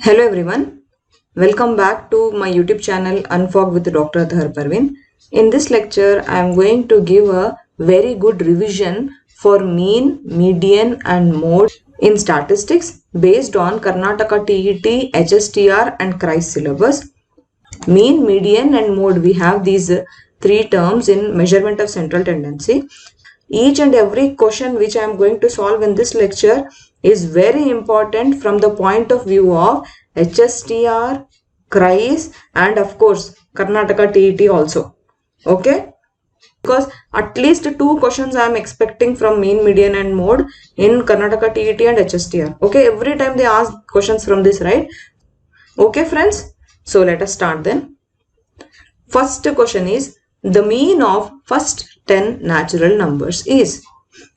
Hello everyone, welcome back to my YouTube channel Unfog with Dr. Athar Parveen. In this lecture, I am going to give a very good revision for mean, median and mode in statistics based on Karnataka TET, HSTR and CRISE syllabus. Mean, median and mode, we have these three terms in measurement of central tendency. Each and every question which I am going to solve in this lecture is very important from the point of view of HSTR, CRISE and of course Karnataka TET also. Okay? Because at least two questions I am expecting from mean, median and mode in Karnataka TET and HSTR. Okay? Every time they ask questions from this, right? Okay friends? So let us start then. First question is the mean of first 10 natural numbers is.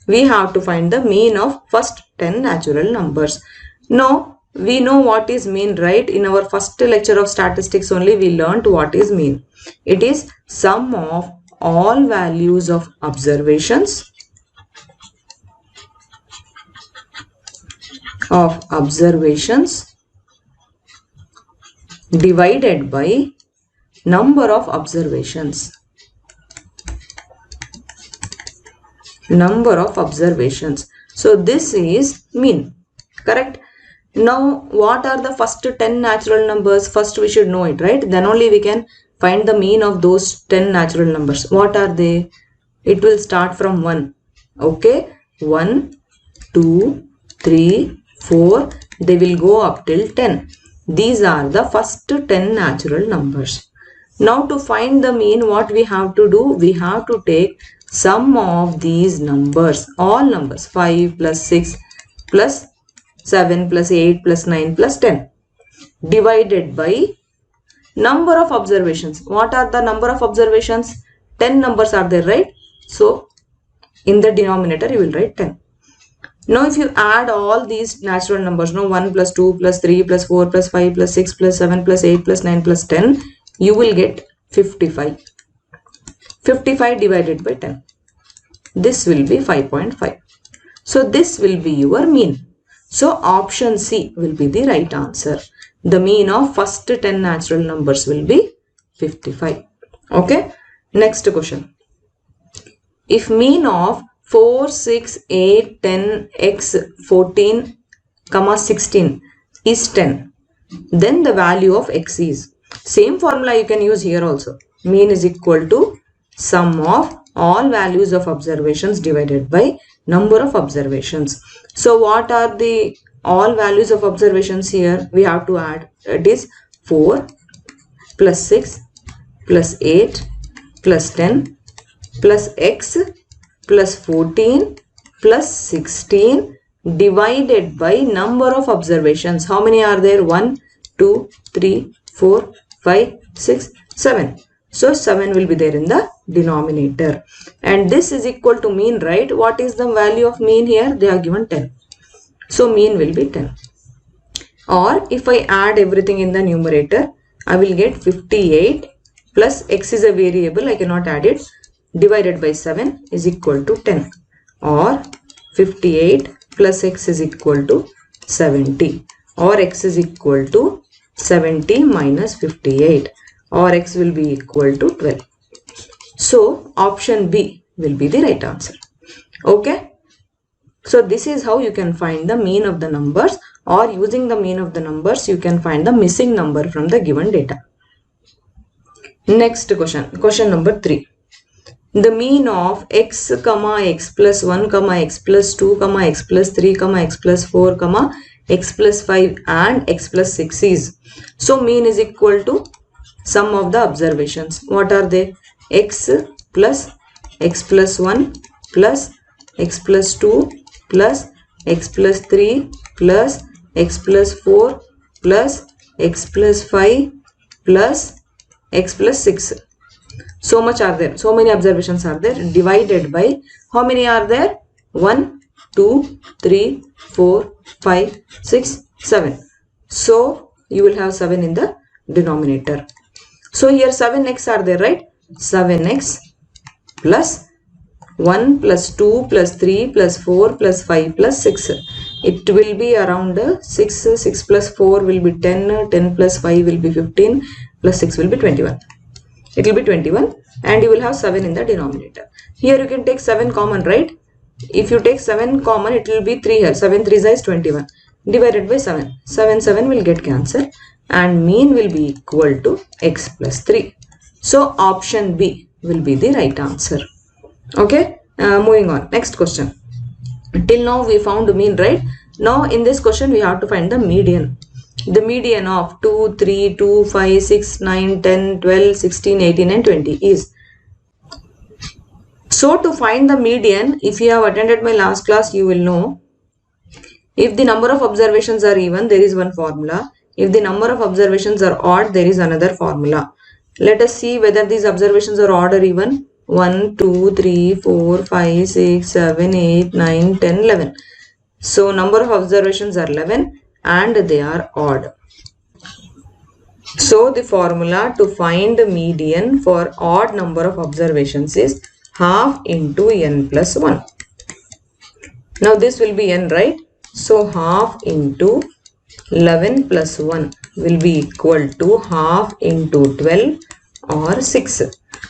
We have to find the mean of first 10 natural numbers. Now, we know what is mean, right? In our first lecture of statistics only we learned what is mean. It is sum of all values of observations divided by number of observations. So this is mean, correct? Now what are the first 10 natural numbers? First we should know it, right? Then only we can find the mean of those 10 natural numbers. What are they? It will start from 1. Okay, 1, 2, 3, 4. They will go up till 10. These are the first 10 natural numbers. Now to find the mean, what we have to do? We have to take sum of these numbers, all numbers, 5 plus 6 plus 7 plus 8 plus 9 plus 10, divided by number of observations. What are the number of observations? 10 numbers are there, right? So in the denominator you will write 10. Now if you add all these natural numbers, 1 plus 2 plus 3 plus 4 plus 5 plus 6 plus 7 plus 8 plus 9 plus 10, you will get 55. 55 divided by 10. This will be 5.5. So this will be your mean. So option C will be the right answer. The mean of first 10 natural numbers will be 55. Okay. Next question. If mean of 4, 6, 8, 10, x, 14, 16 is 10, then the value of x is. Same formula you can use here also. Mean is equal to sum of all values of observations divided by number of observations. So what are the all values of observations here? We have to add. It is 4 plus 6 plus 8 plus 10 plus x plus 14 plus 16 divided by number of observations. How many are there? 1, 2, 3, 4, 5, 6, 7. So 7 will be there in the denominator. And this is equal to mean, right? What is the value of mean here? They are given 10. So mean will be 10. Or if I add everything in the numerator, I will get 58 plus x is a variable, I cannot add it, divided by 7 is equal to 10. Or 58 plus x is equal to 70. Or x is equal to 70 minus 58. Or x will be equal to 12. So option B will be the right answer. Okay. So this is how you can find the mean of the numbers, or using the mean of the numbers you can find the missing number from the given data. Next question. Question number 3. The mean of x, x plus 1, x plus 2, x plus 3, x plus 4, x plus 5 and x plus 6 is. So mean is equal to sum of the observations. What are they? X plus 1 plus x plus 2 plus x plus 3 plus x plus 4 plus x plus 5 plus x plus 6. So much are there. So many observations are there. Divided by how many are there? 1, 2, 3, 4, 5, 6, 7. So you will have 7 in the denominator. So here 7x are there, right? 7x plus 1 plus 2 plus 3 plus 4 plus 5 plus 6. it will be around 6. 6 plus 4 will be 10. 10 plus 5 will be 15. Plus 6 will be 21. It will be 21 and you will have 7 in the denominator. Here you can take 7 common, right? If you take 7 common, it will be 3 here. 7 3 is 21. Divided by 7. 7 7 will get cancelled and mean will be equal to x plus 3. So option B will be the right answer. Okay, moving on. Next question. Till now we found mean, right? Now in this question we have to find the median. The median of 2, 3, 2, 5, 6, 9, 10, 12, 16, 18 and 20 is. So to find the median, if you have attended my last class, you will know if the number of observations are even, there is one formula. If the number of observations are odd, there is another formula. Let us see whether these observations are odd or even. 1, 2, 3, 4, 5, 6, 7, 8, 9, 10, 11. So number of observations are 11 and they are odd. So the formula to find median for odd number of observations is half into n plus 1. Now this will be n, right? So half into 11 plus 1 will be equal to half into 12 or 6.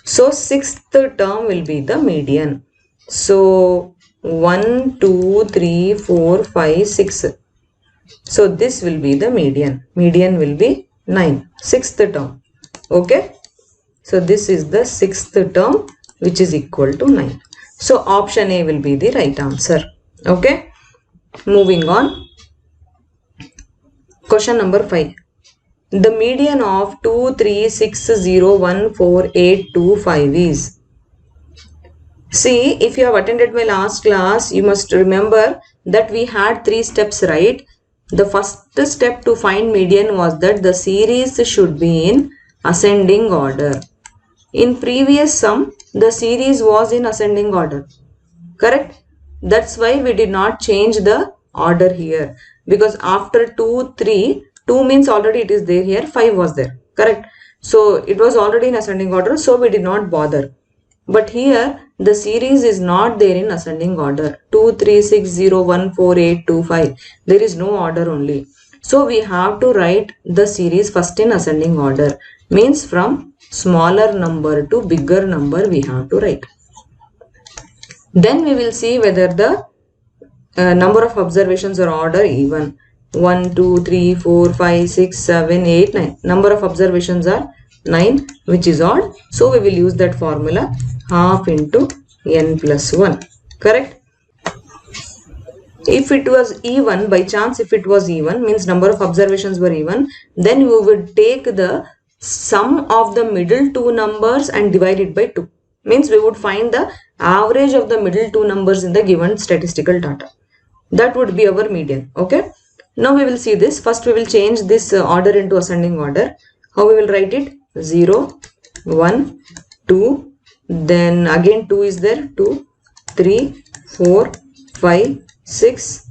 So sixth term will be the median. So 1, 2, 3, 4, 5, 6. So this will be the median. Median will be 9. Sixth term. Okay. So this is the sixth term which is equal to 9. So option A will be the right answer. Okay. Moving on. Question number 5. The median of 2, 3, 6, 0, 1, 4, 8, 2, 5 is. See, if you have attended my last class, you must remember that we had 3 steps, right? The first step to find median was that the series should be in ascending order. In previous sum, the series was in ascending order. Correct? That's why we did not change the order here. Because after 2, 3, 2 means already it is there here, 5 was there. Correct? So it was already in ascending order, so we did not bother. But here the series is not there in ascending order. 2, 3, 6, 0, 1, 4, 8, 2, 5. There is no order only. So we have to write the series first in ascending order. Means from smaller number to bigger number we have to write. Then we will see whether the number of observations are odd or even. 1, 2, 3, 4, 5, 6, 7, 8, 9. Number of observations are 9, which is odd. So we will use that formula, half into n plus 1. Correct? If it was even, by chance if it was even, means number of observations were even, then you would take the sum of the middle two numbers and divide it by 2. Means we would find the average of the middle two numbers in the given statistical data. That would be our median. Okay. Now we will see this. First we will change this order into ascending order. How we will write it? 0, 1, 2, then again 2 is there, 2, 3, 4, 5, 6,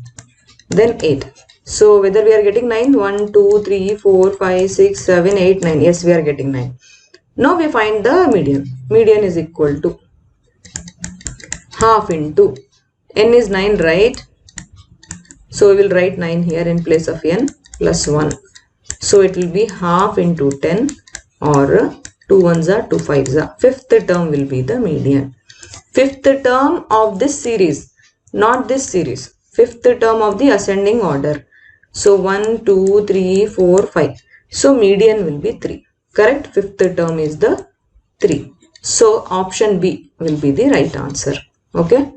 then 8. So whether we are getting 9, 1, 2, 3, 4, 5, 6, 7, 8, 9. Yes, we are getting 9. Now we find the median. Median is equal to half into n is 9, right? So we will write 9 here in place of n plus 1. So it will be half into 10 or 2 ones are 2 5s are. Fifth term will be the median. Fifth term of this series, not this series. Fifth term of the ascending order. So 1, 2, 3, 4, 5. So median will be 3. Correct? Fifth term is the 3. So option B will be the right answer. Okay.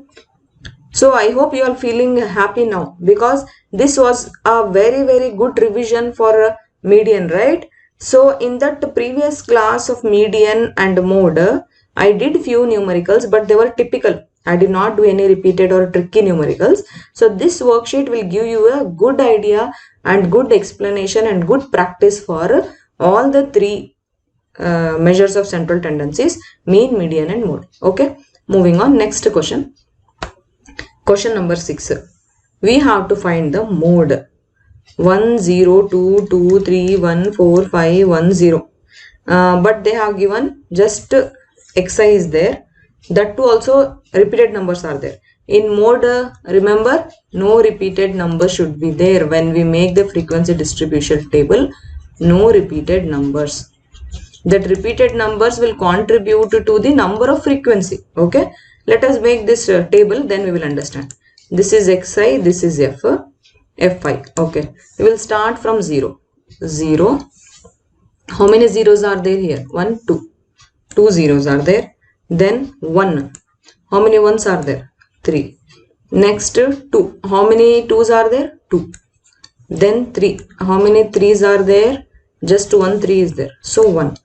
So I hope you are feeling happy now because this was a very good revision for median, right? So in that previous class of median and mode, I did few numericals, but they were typical. I did not do any repeated or tricky numericals. So this worksheet will give you a good idea and good explanation and good practice for all the 3 measures of central tendencies, mean, median and mode. Okay. Moving on, next question. Question number 6. We have to find the mode. 1, 0, 2, 2, 3, 1, 4, 5, 1, 0. But they have given just xi is there. That too also repeated numbers are there. In mode, remember, no repeated number should be there. When we make the frequency distribution table, no repeated numbers. That repeated numbers will contribute to the number of frequency. Okay, let us make this table, then we will understand. This is xi, this is fi. Okay, we will start from 0. How many zeros are there here? 1, 2. 2 zeros are there. Then 1. How many ones are there? 3. Next 2. How many 2s are there? 2. Then 3. How many 3s are there? Just 1 3 is there. So 1.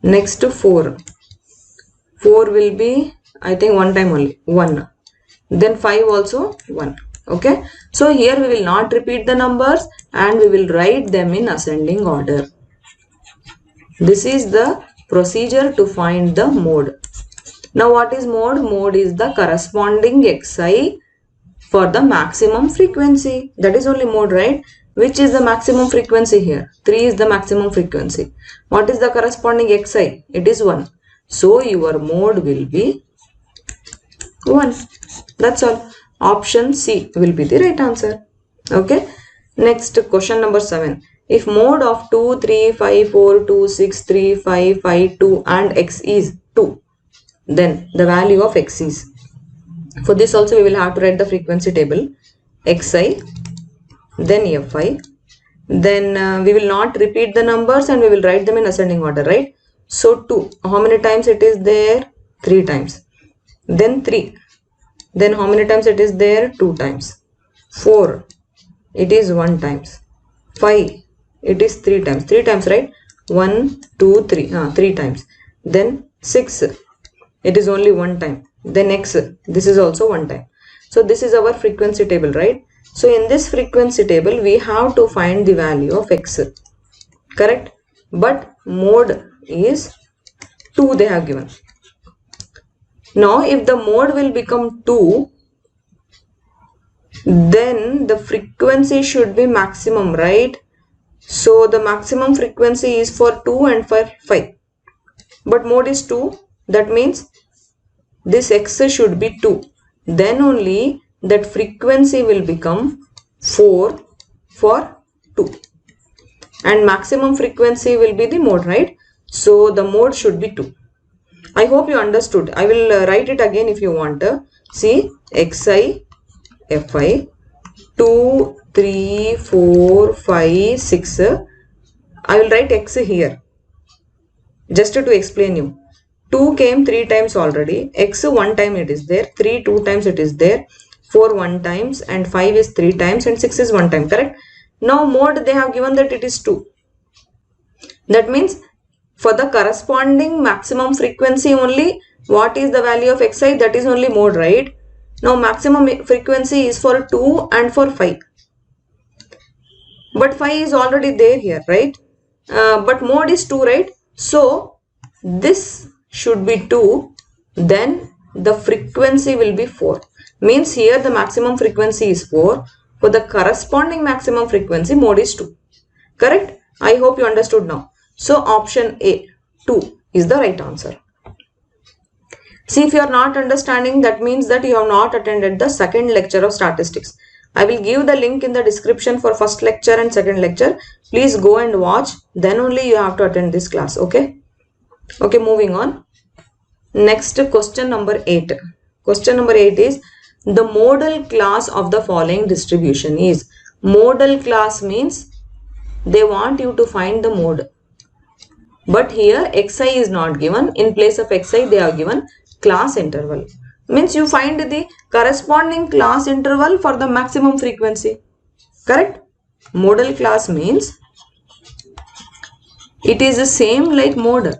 Next 4. 4 will be, I think, one time only. 1. Then 5 also 1. Okay. So here we will not repeat the numbers and we will write them in ascending order. This is the procedure to find the mode. Now what is mode? Mode is the corresponding xi for the maximum frequency. That is only mode, right? Which is the maximum frequency here? 3 is the maximum frequency. What is the corresponding xi? It is 1. So your mode will be 1. That's all. Option C will be the right answer. Okay. Next, question number 7. If mode of 2, 3, 5, 4, 2, 6, 3, 5, 5, 2 and x is 2, then the value of x is. For this also we will have to write the frequency table. Xi, then fi. Then we will not repeat the numbers and we will write them in ascending order, right? So 2, how many times it is there? 3 times. Then 3. Then how many times it is there? 2 times. 4, it is 1 times. 5, it is 3 times. 3 times, right? 1, 2, 3. 3 times. Then 6, it is only 1 time. Then x, this is also 1 time. So this is our frequency table, right? So in this frequency table, we have to find the value of x. Correct? But mode is 2 they have given. Now if the mode will become 2, then the frequency should be maximum, right? So the maximum frequency is for 2 and for 5. But mode is 2. That means this x should be 2. Then only that frequency will become 4 for 2. And maximum frequency will be the mode, right? So the mode should be 2. I hope you understood. I will write it again if you want. See, xi, fi, 2, 3, 4, 5, 6. I will write x here just to explain you. 2 came 3 times already. X 1 time it is there. 3 2 times it is there. 4 1 times and 5 is 3 times and 6 is 1 time. Correct? Now mode they have given that it is 2. That means for the corresponding maximum frequency only, what is the value of xi? That is only mode, right? Now maximum frequency is for 2 and for 5. But 5 is already there here, right? But mode is 2, right? So this should be 2. Then the frequency will be 4. Means here the maximum frequency is 4. For the corresponding maximum frequency, mode is 2. Correct? I hope you understood now. So option A, 2 is the right answer. See, if you are not understanding, that means that you have not attended the second lecture of statistics. I will give the link in the description for first lecture and second lecture. Please go and watch. Then only you have to attend this class. Okay. Okay, moving on. Next, question number 8. Question number 8 is the modal class of the following distribution is. Modal class means they want you to find the mode. But here xi is not given. In place of xi they are given class interval. Means you find the corresponding class interval for the maximum frequency. Correct? Modal class means it is the same like mode.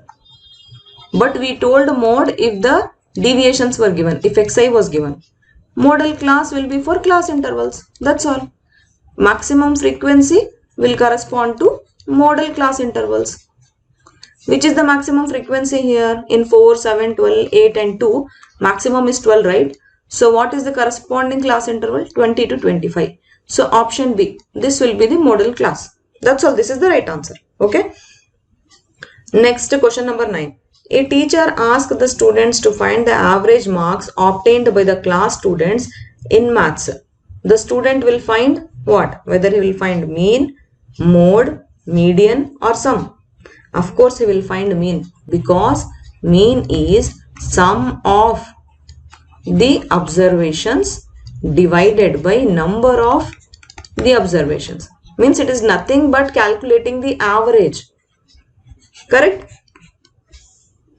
But we told mode if the deviations were given, if xi was given. Modal class will be for class intervals. That's all. Maximum frequency will correspond to modal class intervals. Which is the maximum frequency here? In 4, 7, 12, 8 and 2. Maximum is 12, right? So what is the corresponding class interval? 20 to 25. So option B. This will be the modal class. That's all. This is the right answer. Okay. Next, question number 9. A teacher asked the students to find the average marks obtained by the class students in maths. The student will find what? Whether he will find mean, mode, median or sum. Of course he will find mean, because mean is sum of the observations divided by number of the observations. Means it is nothing but calculating the average. Correct?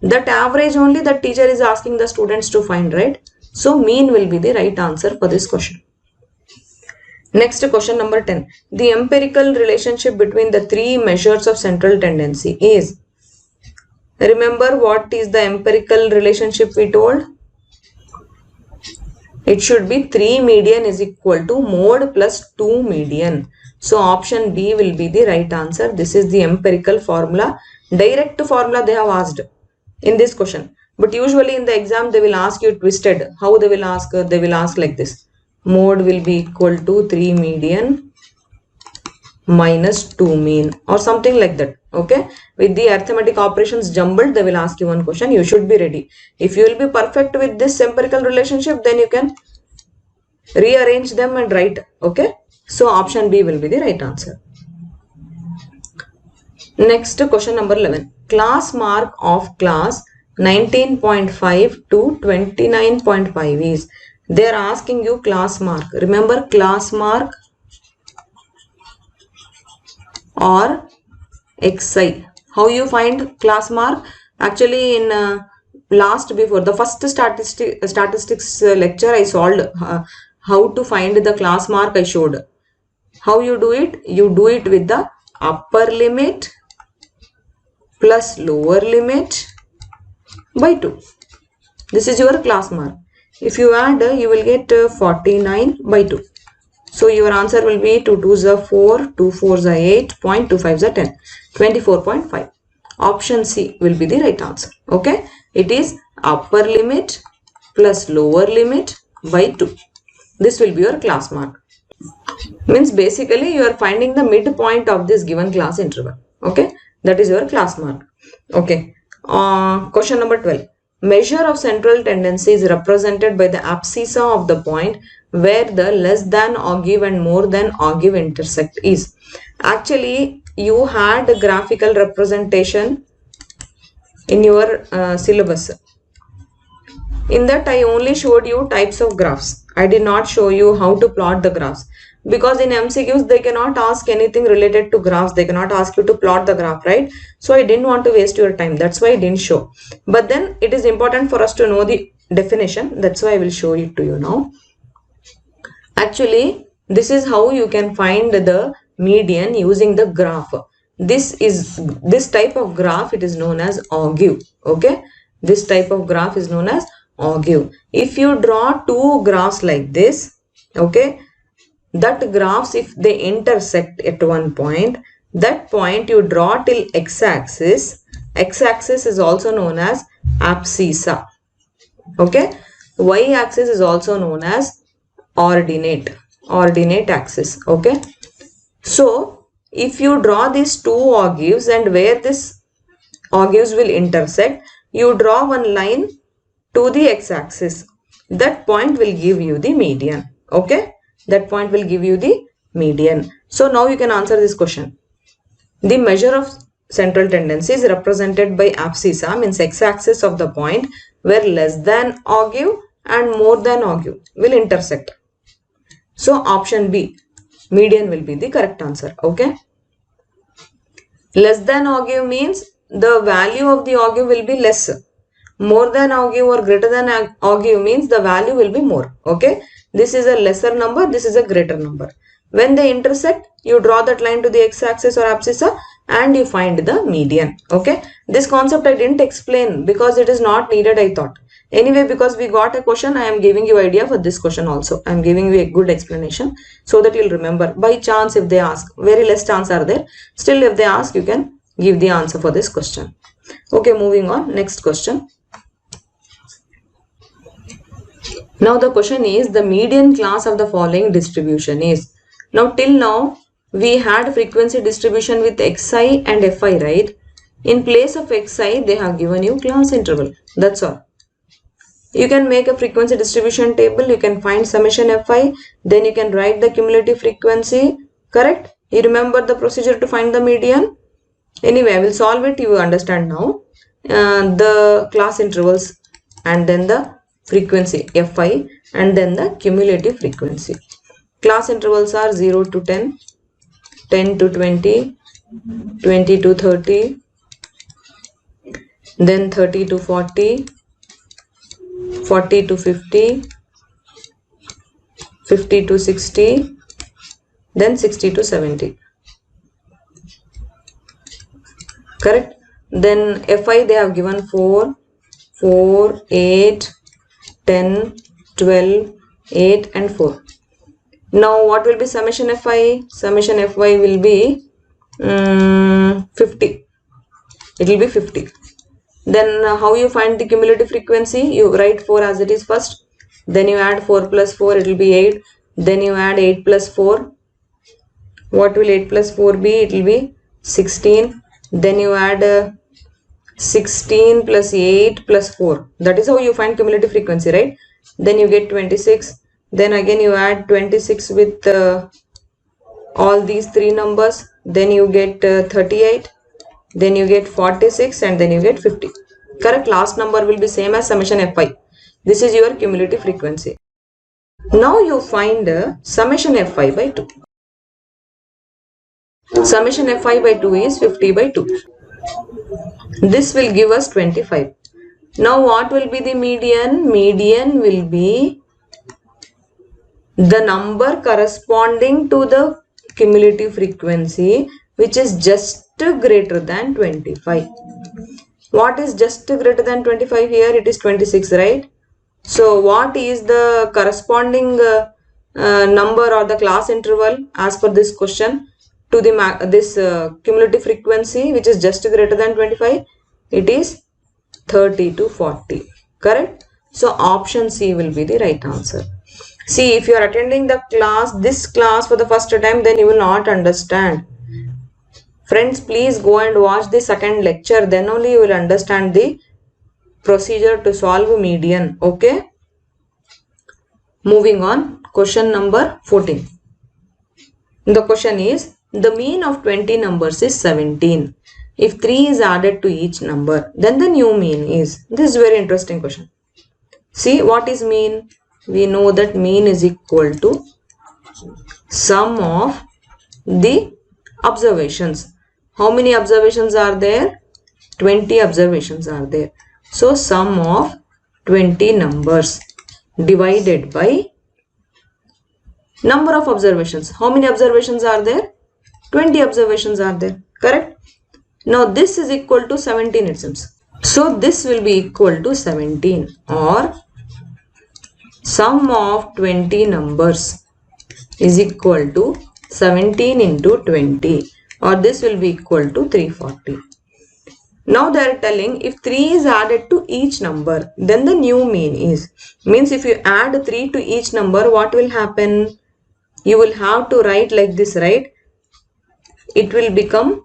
That average only the teacher is asking the students to find, right? So mean will be the right answer for this question. Next, question number 10. The empirical relationship between the three measures of central tendency is, remember what is the empirical relationship we told? It should be 3 median is equal to mode plus 2 median. So option B will be the right answer. This is the empirical formula. Direct formula they have asked in this question. But usually in the exam they will ask you twisted. How they will ask? They will ask like this. Mode will be equal to 3 median minus 2 mean or something like that. Okay. With the arithmetic operations jumbled, they will ask you one question. You should be ready. If you will be perfect with this empirical relationship, then you can rearrange them and write. Okay. So option B will be the right answer. Next, question number 11. Class mark of class 19.5 to 29.5 is, they are asking you class mark. Remember class mark or XI. How you find class mark? Actually in before the first statistics lecture I solved how to find the class mark. I showed how you do it. You do it with the upper limit plus lower limit by 2. This is your class mark. If you add, you will get 49 by 2. So your answer will be 2 2s are 4, 2 4s are 8, 0.25s are 10, 24.5. Option C will be the right answer. Okay. It is upper limit plus lower limit by 2. This will be your class mark. Means basically you are finding the midpoint of this given class interval. Okay. That is your class mark. Okay. Question number 12. Measure of central tendency is represented by the abscissa of the point where the less than ogive and more than ogive intersect is. Actually, you had a graphical representation in your syllabus. In that, I only showed you types of graphs. I did not show you how to plot the graphs. Because in MCQs, they cannot ask anything related to graphs. They cannot ask you to plot the graph, right? So I didn't want to waste your time. That's why I didn't show. But then it is important for us to know the definition. That's why I will show it to you now. Actually, this is how you can find the median using the graph. This type of graph, it is known as ogive. Okay. This type of graph is known as ogive. If you draw two graphs like this, okay, that graphs, if they intersect at one point, that point you draw till x-axis. X-axis is also known as abscissa. Okay. Y-axis is also known as ordinate axis. Okay. So if you draw these two ogives and where this ogives will intersect, you draw one line to the x-axis. That point will give you the median. Okay. That point will give you the median. So now you can answer this question. The measure of central tendency is represented by abscissa, means x-axis of the point where less than ogive and more than ogive will intersect. So option B, median will be the correct answer. Okay. Less than ogive means the value of the ogive will be less. More than ogive or greater than ogive means the value will be more. Okay. This is a lesser number, this is a greater number. When they intersect, you draw that line to the x-axis or abscissa and you find the median. Okay. This concept I didn't explain because it is not needed, I thought. Anyway, because we got a question, I am giving you idea for this question also. I am giving you a good explanation so that you will remember. By chance if they ask, very less chance are there. Still if they ask, you can give the answer for this question. Okay, moving on. Next question. Now the question is, the median class of the following distribution is. Now till now we had frequency distribution with xi and fi, right? In place of xi, they have given you class interval. That's all. You can make a frequency distribution table. You can find summation fi. Then you can write the cumulative frequency. Correct? You remember the procedure to find the median? Anyway, I will solve it. You understand now. The class intervals and then the frequency fi and then the cumulative frequency. Class intervals are 0 to 10, 10 to 20, 20 to 30, then 30 to 40, 40 to 50, 50 to 60, then 60 to 70. Correct? Then fi they have given 4, 4, 8, 10, 12, 8 and 4. Now what will be summation fi? Summation fi will be 50. It will be 50. Then how you find the cumulative frequency? You write 4 as it is first. Then you add 4 plus 4, it will be 8. Then you add 8 plus 4. What will 8 plus 4 be? It will be 16. Then you add 16 plus 8 plus 4. That is how you find cumulative frequency, right? Then you get 26. Then again you add 26 with all these three numbers. Then you get 38. Then you get 46 and then you get 50. Correct? Last number will be same as summation fi. This is your cumulative frequency. Now you find summation fi by 2. Summation fi by 2 is 50 by 2. This will give us 25. Now what will be the median? Median will be the number corresponding to the cumulative frequency which is just greater than 25. What is just greater than 25 here? It is 26, right? So what is the corresponding number or the class interval as per this question to the this cumulative frequency which is just greater than 25? It is 30 to 40. Correct? So option C will be the right answer. See, if you are attending the class, this class for the first time, then you will not understand. Friends, please go and watch the second lecture. Then only you will understand the procedure to solve median. Okay? Moving on. Question number 14. The question is, the mean of 20 numbers is 17. If 3 is added to each number, then the new mean is. This is very interesting question. See, what is mean? We know that mean is equal to sum of the observations. How many observations are there? 20 observations are there. So sum of 20 numbers divided by number of observations. How many observations are there? 20 observations are there. Correct? Now this is equal to 17 it seems. So this will be equal to 17, or sum of 20 numbers is equal to 17 into 20, or this will be equal to 340. Now they are telling if 3 is added to each number, then the new mean is. Means if you add 3 to each number, what will happen? You will have to write like this, right? It will become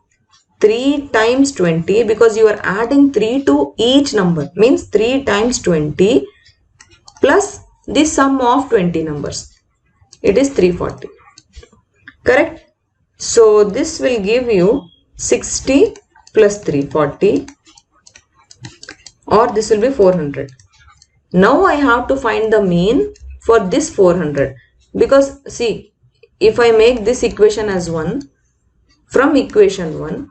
3 times 20 because you are adding 3 to each number. Means 3 times 20 plus the sum of 20 numbers. It is 340. Correct? So this will give you 60 plus 340, or this will be 400. Now I have to find the mean for this 400, because see, if I make this equation as 1, from equation 1,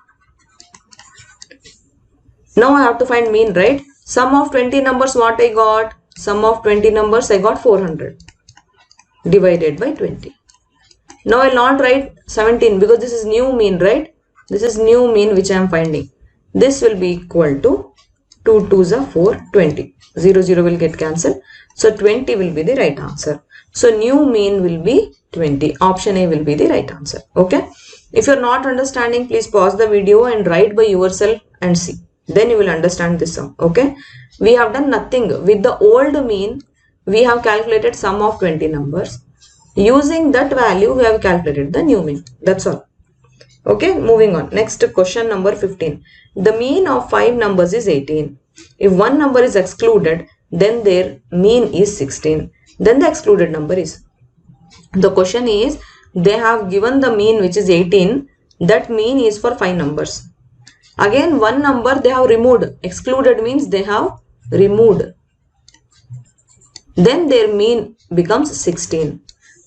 now I have to find mean, right? Sum of 20 numbers, what I got? Sum of 20 numbers, I got 400 divided by 20. Now I will not write 17 because this is new mean, right? This is new mean which I am finding. This will be equal to 2 2s are 4, 20. 0 0 will get cancelled. So 20 will be the right answer. So new mean will be 20. Option A will be the right answer. Okay. If you are not understanding, please pause the video and write by yourself and see. Then you will understand this sum. Okay. We have done nothing. With the old mean, we have calculated sum of 20 numbers. Using that value, we have calculated the new mean. That's all. Okay, moving on. Next question number 15. The mean of 5 numbers is 18. If one number is excluded, then their mean is 16. Then the excluded number is. The question is, they have given the mean which is 18. That mean is for 5 numbers. Again, one number they have removed. Excluded means they have removed. Then their mean becomes 16.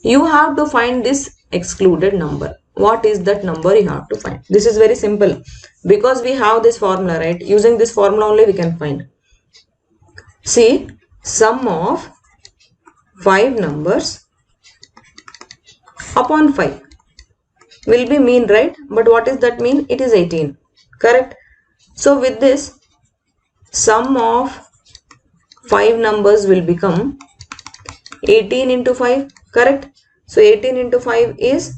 You have to find this excluded number. What is that number you have to find? This is very simple because we have this formula, right? Using this formula only we can find. See, sum of 5 numbers upon 5 will be mean, right? But what is that mean? It is 18. Correct? So with this, sum of 5 numbers will become 18 into 5. Correct? So 18 into 5 is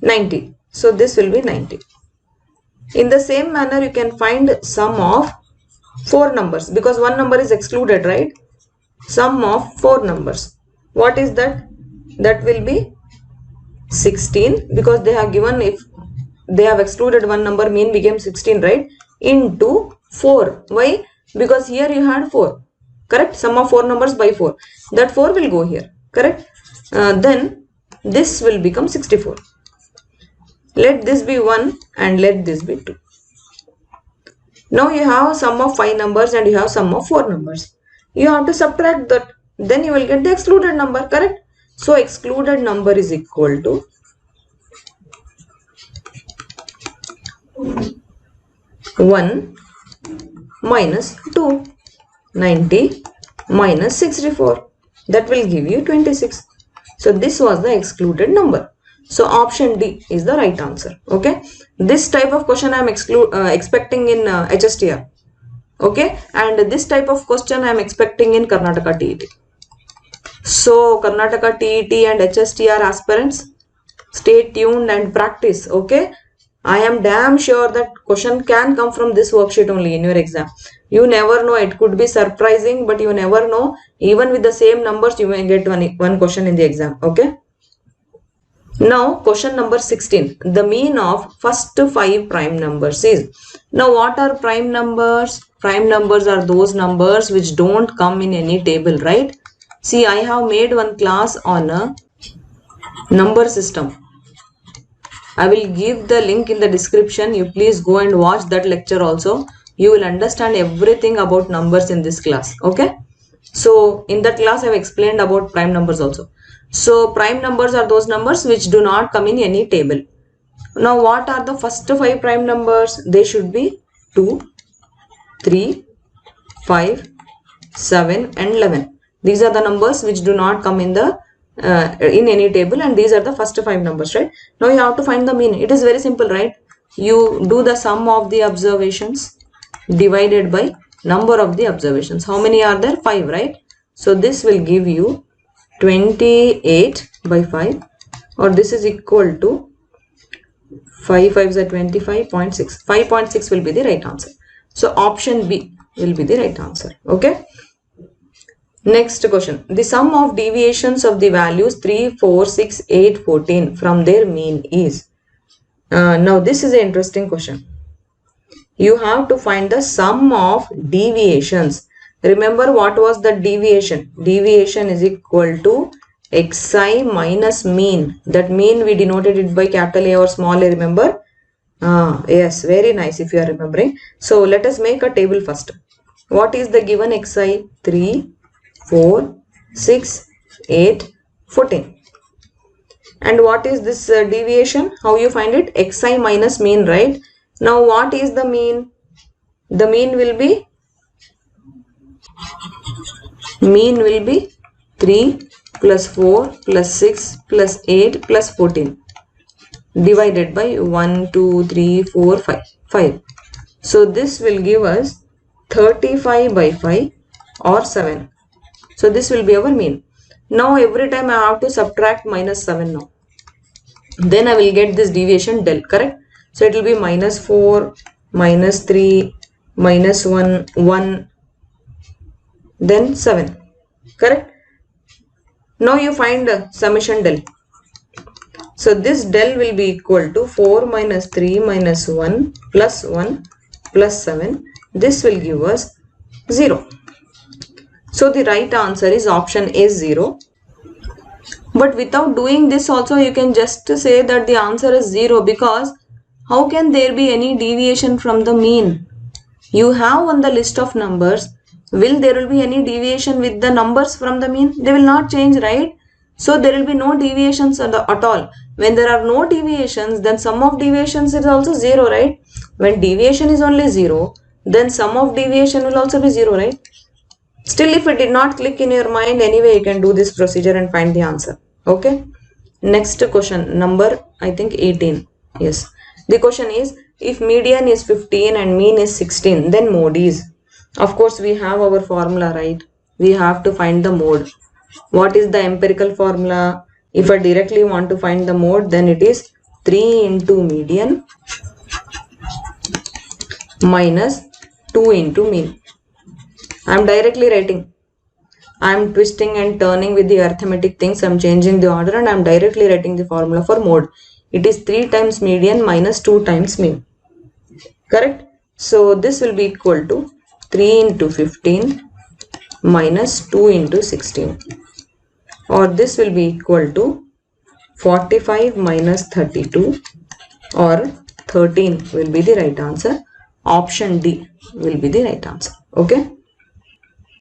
90. So this will be 90. In the same manner, you can find sum of 4 numbers because one number is excluded, right? Sum of 4 numbers. What is that? That will be 16 because they have given, if they have excluded one number, mean became 16, right? Into 4. Why? Because here you had 4. Correct? Sum of 4 numbers by 4. That 4 will go here. Correct? Then this will become 64. Let this be 1 and let this be 2. Now you have sum of 5 numbers and you have sum of 4 numbers. You have to subtract that. Then you will get the excluded number. Correct? So excluded number is equal to 1 minus 2. 90 minus 64. That will give you 26. So this was the excluded number. So option D is the right answer. Okay. This type of question I am expecting in HSTR. Okay. And this type of question I am expecting in Karnataka TET. So Karnataka TET and HSTR aspirants, stay tuned and practice. Okay. I am damn sure that question can come from this worksheet only in your exam. You never know, it could be surprising, but you never know. Even with the same numbers, you may get one question in the exam. Okay. Now question number 16. The mean of first 5 prime numbers is. Now what are prime numbers? Prime numbers are those numbers which don't come in any table, right? See, I have made one class on a number system. I will give the link in the description. You please go and watch that lecture also. You will understand everything about numbers in this class. Okay. So in that class I have explained about prime numbers also. So prime numbers are those numbers which do not come in any table. Now what are the first 5 prime numbers? They should be 2, 3, 5, 7 and 11. These are the numbers which do not come in the in any table, and these are the first 5 numbers, right? Now you have to find the mean. It is very simple, right? You do the sum of the observations divided by number of the observations. How many are there? 5, right? So this will give you 28 by 5, or this is equal to 5 5s are 25.6. 5.6 will be the right answer. So option B will be the right answer. Okay. Next question. The sum of deviations of the values 3, 4, 6, 8, 14 from their mean is. Now this is an interesting question. You have to find the sum of deviations. Remember what was the deviation? Deviation is equal to xi minus mean. That mean we denoted it by capital A or small a, remember? Yes, very nice if you are remembering. So let us make a table first. What is the given xi? 3, 4, 6, 8, 14. And what is this deviation? How you find it? Xi minus mean, right? Now what is the mean? The mean will be 3 plus 4 plus 6 plus 8 plus 14 divided by 1, 2, 3, 4, 5. So this will give us 35 by 5 or 7. So this will be our mean. Now every time I have to subtract minus 7 now. Then I will get this deviation del, correct? So it will be minus 4, minus 3, minus 1, 1, then 7, correct? Now you find summation del. So this del will be equal to 4 minus 3 minus 1 plus 1 plus 7. This will give us 0. So the right answer is option A, 0. But without doing this also, you can just say that the answer is 0, because how can there be any deviation from the mean? You have on the list of numbers, will there will be any deviation with the numbers from the mean? They will not change, right? So there will be no deviations at all. When there are no deviations, then sum of deviations is also 0, right? When deviation is only 0, then sum of deviation will also be 0, right? Still, if it did not click in your mind, anyway, you can do this procedure and find the answer. Okay. Next question, number, I think 18. Yes. The question is, if median is 15 and mean is 16, then mode is. Of course, we have our formula, right? We have to find the mode. What is the empirical formula? If I directly want to find the mode, then it is 3 into median minus 2 into mean. I am directly writing. I am twisting and turning with the arithmetic things. I am changing the order and I am directly writing the formula for mode. It is 3 times median minus 2 times mean. Correct? So this will be equal to 3 into 15 minus 2 into 16. Or this will be equal to 45 minus 32, or 13 will be the right answer. Option D will be the right answer. Okay.